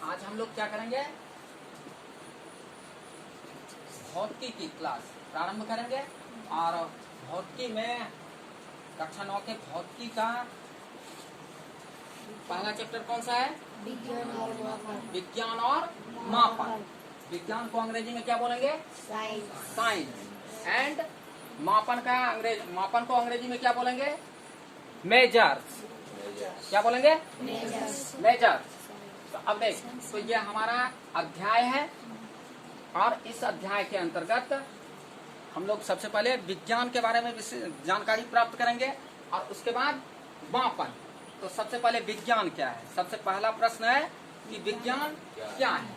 आज हम लोग क्या करेंगे, भौतिकी की क्लास प्रारंभ करेंगे। और भौतिकी में कक्षा 9 के भौतिकी का पहला चैप्टर कौन सा है? विज्ञान और मापन। विज्ञान और मापन। विज्ञान को अंग्रेजी में क्या बोलेंगे? साइंस। एंड मापन को अंग्रेजी में क्या बोलेंगे? मेजर्स। क्या बोलेंगे? मेजर्स। तो अब देख, तो ये हमारा अध्याय है और इस अध्याय के अंतर्गत हम लोग सबसे पहले विज्ञान के बारे में जानकारी प्राप्त करेंगे और उसके बाद मापन। तो सबसे पहले विज्ञान क्या है? सबसे पहला प्रश्न है कि विज्ञान क्या है?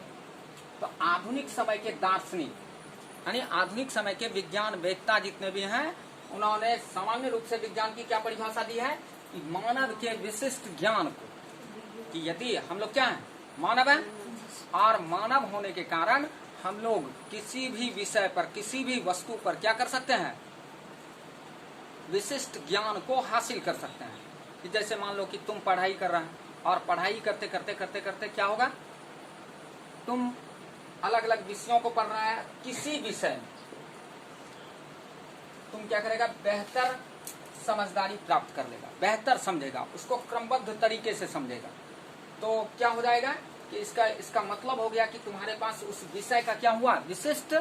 तो आधुनिक समय के दार्शनिक यानी आधुनिक समय के विज्ञान वेत्ता जितने भी हैं, उन्होंने सामान्य रूप से विज्ञान की क्या परिभाषा दी है कि मानव के विशिष्ट ज्ञान को, कि यदि हम लोग क्या है? मानव है, और मानव होने के कारण हम लोग किसी भी विषय पर, किसी भी वस्तु पर क्या कर सकते हैं? विशिष्ट ज्ञान को हासिल कर सकते हैं। कि जैसे मान लो कि तुम पढ़ाई कर रहे हैं और पढ़ाई करते करते करते करते क्या होगा, तुम अलग अलग विषयों को पढ़ रहा है, किसी विषय में तुम क्या करेगा? बेहतर समझदारी प्राप्त कर लेगा, बेहतर समझेगा, उसको क्रमबद्ध तरीके से समझेगा। तो क्या हो जाएगा कि इसका मतलब हो गया कि तुम्हारे पास उस विषय का क्या हुआ? विशिष्ट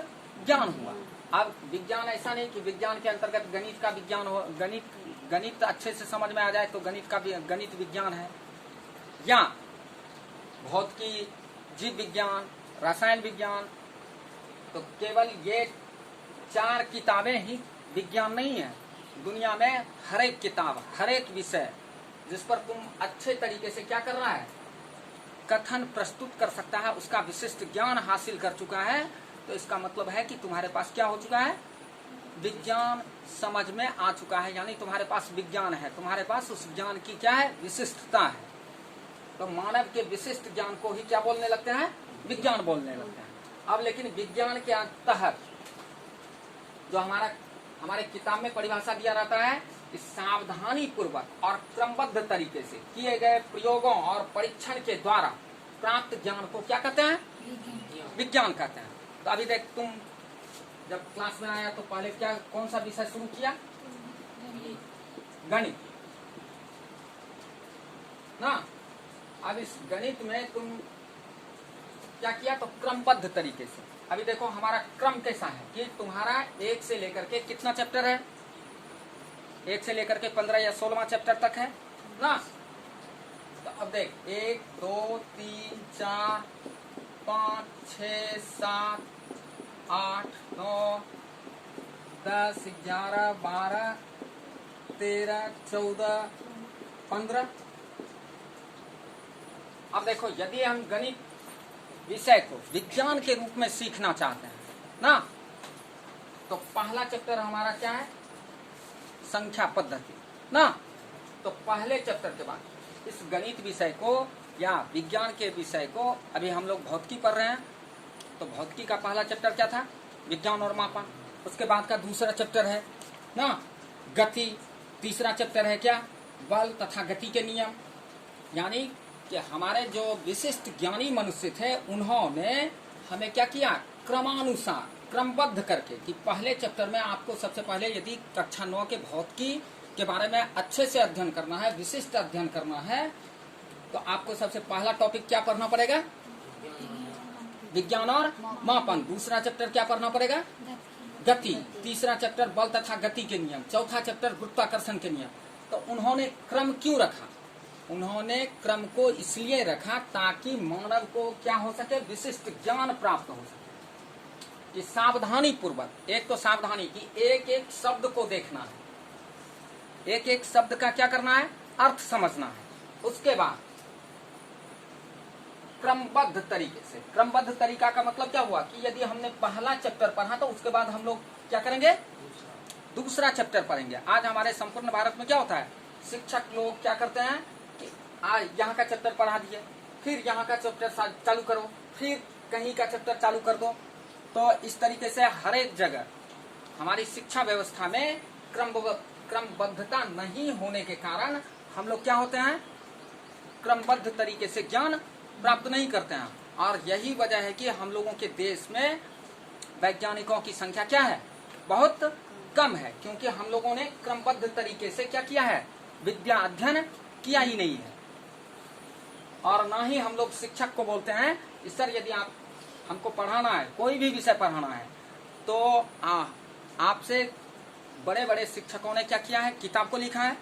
ज्ञान हुआ। अब विज्ञान ऐसा नहीं कि विज्ञान के अंतर्गत गणित का विज्ञान हो, गणित अच्छे से समझ में आ जाए तो गणित विज्ञान है, या भौतिकी, जीव विज्ञान, रसायन विज्ञान। तो केवल ये 4 किताबें ही विज्ञान नहीं है। दुनिया में हर एक किताब, हर एक विषय जिस पर तुम अच्छे तरीके से क्या कर रहा है? कथन प्रस्तुत कर सकता है, उसका विशिष्ट ज्ञान हासिल कर चुका है। तो इसका मतलब है कि तुम्हारे पास क्या हो चुका है? विज्ञान समझ में आ चुका है, यानी तुम्हारे पास विज्ञान है, तुम्हारे पास उस ज्ञान की क्या है? विशिष्टता है। तो मानव के विशिष्ट ज्ञान को ही क्या बोलने लगते हैं? विज्ञान बोलने लगते हैं। अब लेकिन विज्ञान के तहत जो हमारे किताब में परिभाषा दिया रहता है कि सावधानी पूर्वक और क्रमबद्ध तरीके से किए गए प्रयोगों और परीक्षण के द्वारा प्राप्त ज्ञान को क्या कहते हैं? विज्ञान कहते हैं। तो अभी देख, तुम जब क्लास में आया तो पहले कौन सा विषय शुरू किया? गणित ना। अब इस गणित में तुम क्या किया? तो क्रमबद्ध तरीके से। अभी देखो हमारा क्रम कैसा है कि तुम्हारा 1 से लेकर के कितना चैप्टर है? 1 से लेकर के 15 या 16वां चैप्टर तक है ना। तो अब देख, 1 2 3 4 5 6 7 8 9 10 11 12 13 14 15। अब देखो, यदि हम गणित विषय को विज्ञान के रूप में सीखना चाहते हैं ना, तो पहला चैप्टर हमारा क्या है? संख्या पद्धति ना। तो पहले चैप्टर के बाद इस गणित विषय को या विज्ञान के विषय को, अभी हम लोग भौतिकी पढ़ रहे हैं, तो भौतिकी का पहला चैप्टर क्या था? विज्ञान और मापन। उसके बाद का दूसरा चैप्टर है ना गति। तीसरा चैप्टर है क्या? बल तथा गति के नियम। यानी कि हमारे जो विशिष्ट ज्ञानी मनुष्य थे, उन्होंने हमें क्या किया? क्रमानुसार, क्रमबद्ध करके, कि पहले चैप्टर में आपको सबसे पहले यदि कक्षा 9 के भौतिकी के बारे में अच्छे से अध्ययन करना है, विशिष्ट अध्ययन करना है, तो आपको सबसे पहला टॉपिक क्या पढ़ना पड़ेगा? विज्ञान और मापन। दूसरा चैप्टर क्या पढ़ना पड़ेगा? गति। तीसरा चैप्टर बल तथा गति के नियम। चौथा चैप्टर गुरुत्वाकर्षण के नियम। तो उन्होंने क्रम क्यों रखा? उन्होंने क्रम को इसलिए रखा ताकि मानव को क्या हो सके? विशिष्ट ज्ञान प्राप्त हो सके। कि सावधानी पूर्वक, एक तो सावधानी की एक एक शब्द को देखना है, एक एक शब्द का क्या करना है? अर्थ समझना है। उसके बाद क्रमबद्ध तरीके से। क्रमबद्ध तरीका का मतलब क्या हुआ कि यदि हमने पहला चैप्टर पढ़ा तो उसके बाद हम लोग क्या करेंगे? दूसरा चैप्टर पढ़ेंगे। आज हमारे संपूर्ण भारत में क्या होता है? शिक्षक लोग क्या करते हैं कि आज यहाँ का चैप्टर पढ़ा दिए, फिर यहाँ का चैप्टर चालू करो, फिर कहीं का चैप्टर चालू कर दो। तो इस तरीके से हर एक जगह हमारी शिक्षा व्यवस्था में क्रमबद्धता नहीं होने के कारण हम लोग क्या होते हैं? क्रमबद्ध तरीके से ज्ञान प्राप्त नहीं करते हैं। और यही वजह है कि हम लोगों के देश में वैज्ञानिकों की संख्या क्या है, बहुत कम है, क्योंकि हम लोगों ने क्रमबद्ध तरीके से क्या किया है, विद्या अध्ययन किया ही नहीं है। और ना ही हम लोग शिक्षक को बोलते हैं सर यदि आप हमको पढ़ाना है, कोई भी विषय पढ़ाना है, तो आपसे बड़े बड़े शिक्षकों ने क्या किया है, किताब को लिखा है।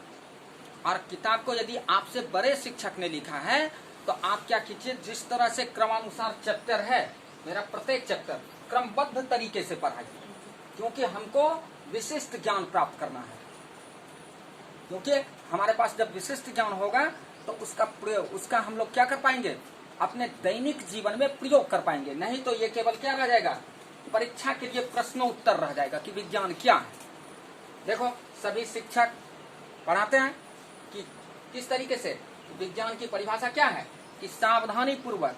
और किताब को यदि आपसे बड़े शिक्षक ने लिखा है तो आप क्या कीजिए, जिस तरह से क्रमानुसार चैप्टर है, मेरा प्रत्येक चैप्टर क्रमबद्ध तरीके से पढ़ाइए, क्योंकि हमको विशिष्ट ज्ञान प्राप्त करना है। क्योंकि हमारे पास जब विशिष्ट ज्ञान होगा तो उसका प्रयोग, उसका हम लोग क्या कर पाएंगे, अपने दैनिक जीवन में प्रयोग कर पाएंगे। नहीं तो ये केवल क्या रह जाएगा, परीक्षा के लिए प्रश्नोत्तर रह जाएगा कि विज्ञान क्या है। देखो सभी शिक्षक पढ़ाते हैं कि किस तरीके से, विज्ञान की परिभाषा क्या है कि सावधानी पूर्वक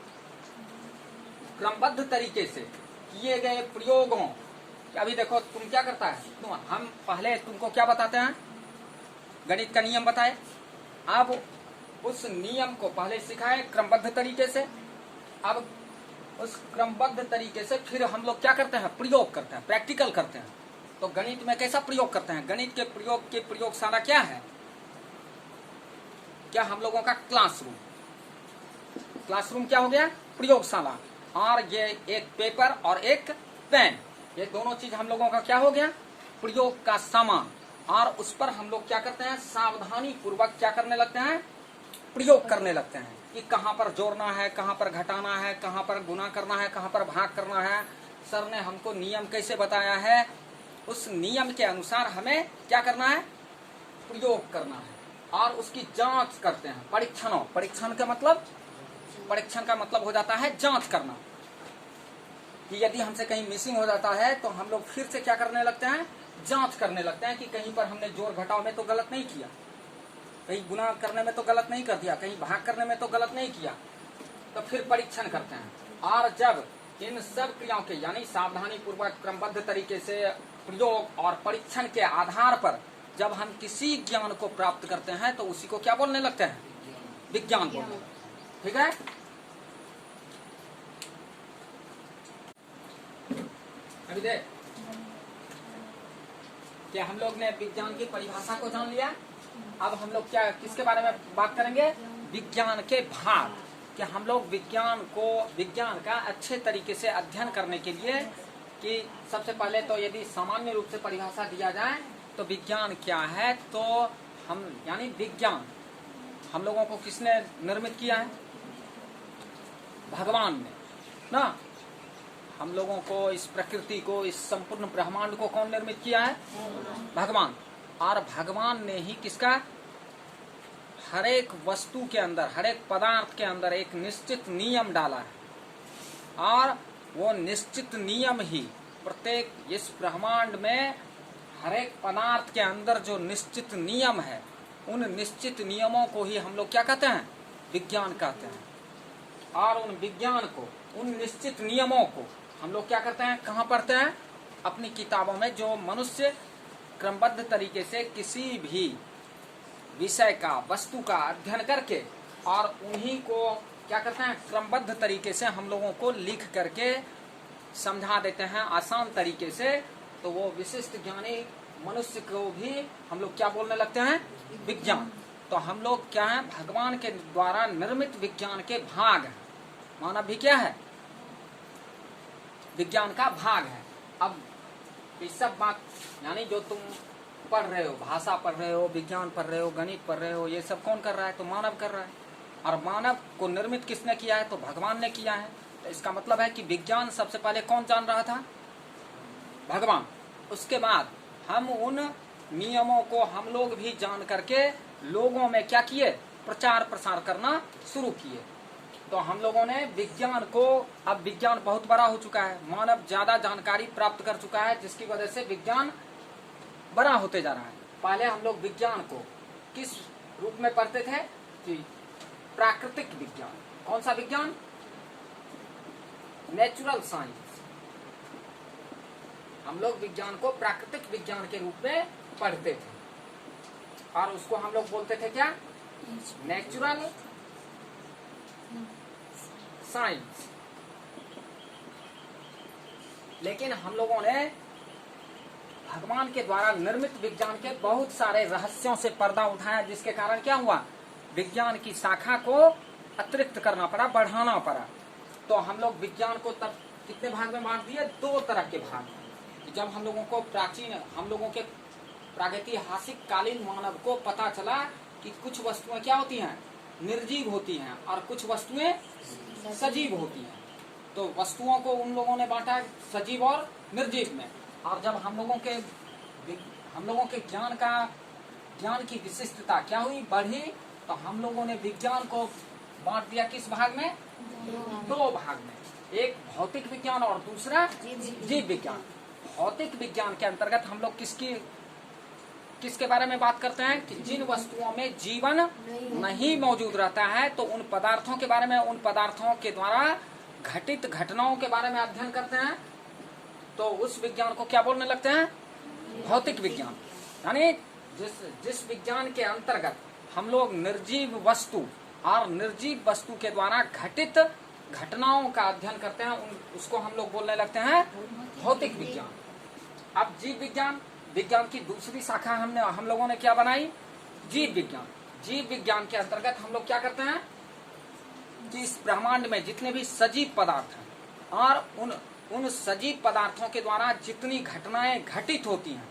क्रमबद्ध तरीके से किए गए प्रयोगों। अभी देखो तुम क्या करता है, हम पहले तुमको क्या बताते हैं, गणित का नियम बताए, अब उस नियम को पहले सिखाए क्रमबद्ध तरीके से। अब उस क्रमबद्ध तरीके से फिर हम लोग क्या करते हैं, प्रयोग करते हैं, प्रैक्टिकल करते हैं। तो गणित में कैसा प्रयोग करते हैं, गणित के प्रयोग की प्रयोगशाला क्या है, क्या हम लोगों का क्लासरूम। क्लासरूम क्या हो गया, प्रयोगशाला। और ये एक पेपर और एक पेन, ये दोनों चीज हम लोगों का क्या हो गया, प्रयोग का सामान। और उस पर हम लोग क्या करते हैं, सावधानी पूर्वक क्या करने लगते हैं, प्रयोग करने लगते हैं कि कहाँ पर जोड़ना है, कहाँ पर घटाना है, कहाँ पर गुना करना है, कहाँ पर भाग करना है। सर ने हमको नियम कैसे बताया है, उस नियम के अनुसार हमें क्या करना है, प्रयोग करना है। और उसकी जांच करते हैं, परीक्षण का मतलब हो जाता है जांच करना, कि यदि हमसे कहीं मिसिंग हो जाता है तो हम लोग फिर से क्या करने लगते हैं, जांच करने लगते हैं कि कहीं पर हमने जोड़ घटाव में तो गलत नहीं किया, कहीं गुना करने में तो गलत नहीं कर दिया, कहीं भाग करने में तो गलत नहीं किया। तो फिर परीक्षण करते हैं। और जब इन सब क्रियाओं के यानी सावधानी पूर्वक क्रमबद्ध तरीके से प्रयोग और परीक्षण के आधार पर जब हम किसी ज्ञान को प्राप्त करते हैं तो उसी को क्या बोलने लगते हैं, विज्ञान बोलने। ठीक है, अभी देख क्या हम लोग ने विज्ञान की परिभाषा को जान लिया। अब हम लोग क्या किसके बारे में बात करेंगे, विज्ञान के भाग। कि हम लोग विज्ञान का अच्छे तरीके से अध्ययन करने के लिए, कि सबसे पहले तो यदि सामान्य रूप से परिभाषा दिया जाए तो विज्ञान क्या है, तो हम यानी विज्ञान हम लोगों को किसने निर्मित किया है, भगवान ने ना। हम लोगों को, इस प्रकृति को, इस संपूर्ण ब्रह्मांड को कौन निर्मित किया है, भगवान। और भगवान ने ही किसका, हर एक वस्तु के अंदर, हर एक पदार्थ के अंदर एक निश्चित नियम डाला है। और वो निश्चित नियम ही प्रत्येक इस ब्रह्मांड में हर एक पदार्थ के अंदर जो निश्चित नियम है, उन निश्चित नियमों को ही हम लोग क्या कहते हैं, विज्ञान कहते हैं। और उन विज्ञान को, उन निश्चित नियमों को हम लोग क्या करते हैं, कहाँ पढ़ते हैं, अपनी किताबों में। जो मनुष्य क्रमबद्ध तरीके से किसी भी विषय का, वस्तु का अध्ययन करके और उन्हीं को क्या करते हैं, क्रमबद्ध तरीके से हम लोगों को लिख करके समझा देते हैं आसान तरीके से, तो वो विशिष्ट ज्ञानी मनुष्य को भी हम लोग क्या बोलने लगते हैं, विज्ञान। तो हम लोग क्या है, भगवान के द्वारा निर्मित विज्ञान के भाग हैं। मानव भी क्या है, विज्ञान का भाग है। अब इस सब बात यानी जो तुम पढ़ रहे हो, भाषा पढ़ रहे हो, विज्ञान पढ़ रहे हो, गणित पढ़ रहे हो, ये सब कौन कर रहा है, तो मानव कर रहा है। और मानव को निर्मित किसने किया है, तो भगवान ने किया है। तो इसका मतलब है कि विज्ञान सबसे पहले कौन जान रहा था, भगवान। उसके बाद हम उन नियमों को हम लोग भी जान करके लोगों में क्या किए, प्रचार प्रसार करना शुरू किए। तो हम लोगों ने विज्ञान को, अब विज्ञान बहुत बड़ा हो चुका है, मानव ज्यादा जानकारी प्राप्त कर चुका है, जिसकी वजह से विज्ञान बड़ा होते जा रहा है। पहले हम लोग विज्ञान को किस रूप में पढ़ते थे, कि प्राकृतिक विज्ञान। कौन सा विज्ञान, नेचुरल साइंस। हम लोग विज्ञान को प्राकृतिक विज्ञान के रूप में पढ़ते थे। और उसको हम लोग बोलते थे क्या, नेचुरल साइंस। लेकिन हम लोगों ने भगवान के द्वारा निर्मित विज्ञान के बहुत सारे रहस्यों से पर्दा उठाया, जिसके कारण क्या हुआ, विज्ञान की शाखा को अतिरिक्त करना पड़ा, बढ़ाना पड़ा। तो हम लोग विज्ञान को तब कितने भाग में बांट दिए, 2 तरह के भाग में। जब हम लोगों को हम लोगों के प्रागैतिहासिक कालीन मानव को पता चला कि कुछ वस्तुएं क्या होती हैं, निर्जीव होती हैं, और कुछ वस्तुएं सजीव होती हैं। तो वस्तुओं को उन लोगों ने बांटा सजीव और निर्जीव में। और जब हम लोगों के ज्ञान की विशिष्टता क्या हुई, बढ़ी, तो हम लोगों ने विज्ञान को बांट दिया किस भाग में, 2 भाग में। एक भौतिक विज्ञान और दूसरा जीव विज्ञान। भौतिक विज्ञान के अंतर्गत हम लोग किसके बारे में बात करते हैं कि जिन वस्तुओं में जीवन नहीं मौजूद रहता है, तो उन पदार्थों के बारे में, उन पदार्थों के द्वारा घटित घटनाओं के बारे में अध्ययन करते हैं। तो उस विज्ञान को क्या बोलने लगते हैं, भौतिक विज्ञान। यानी जिस विज्ञान के अंतर्गत हम लोग निर्जीव वस्तु और निर्जीव वस्तु के द्वारा घटित घटनाओं का अध्ययन करते हैं, उसको हम लोग बोलने लगते हैं भौतिक विज्ञान। अब जीव विज्ञान की दूसरी शाखा हम लोगों ने क्या बनाई, जीव विज्ञान। जीव विज्ञान के अंतर्गत हम लोग क्या करते हैं कि इस ब्रह्मांड में जितने भी सजीव पदार्थ हैं और उन सजीव पदार्थों के द्वारा जितनी घटनाएं घटित होती हैं,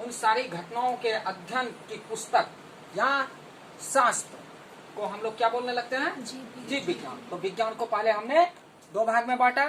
उन सारी घटनाओं के अध्ययन की पुस्तक या शास्त्र को हम लोग क्या बोलने लगते हैं, जीव विज्ञान। तो विज्ञान को पहले हमने 2 भाग में बांटा,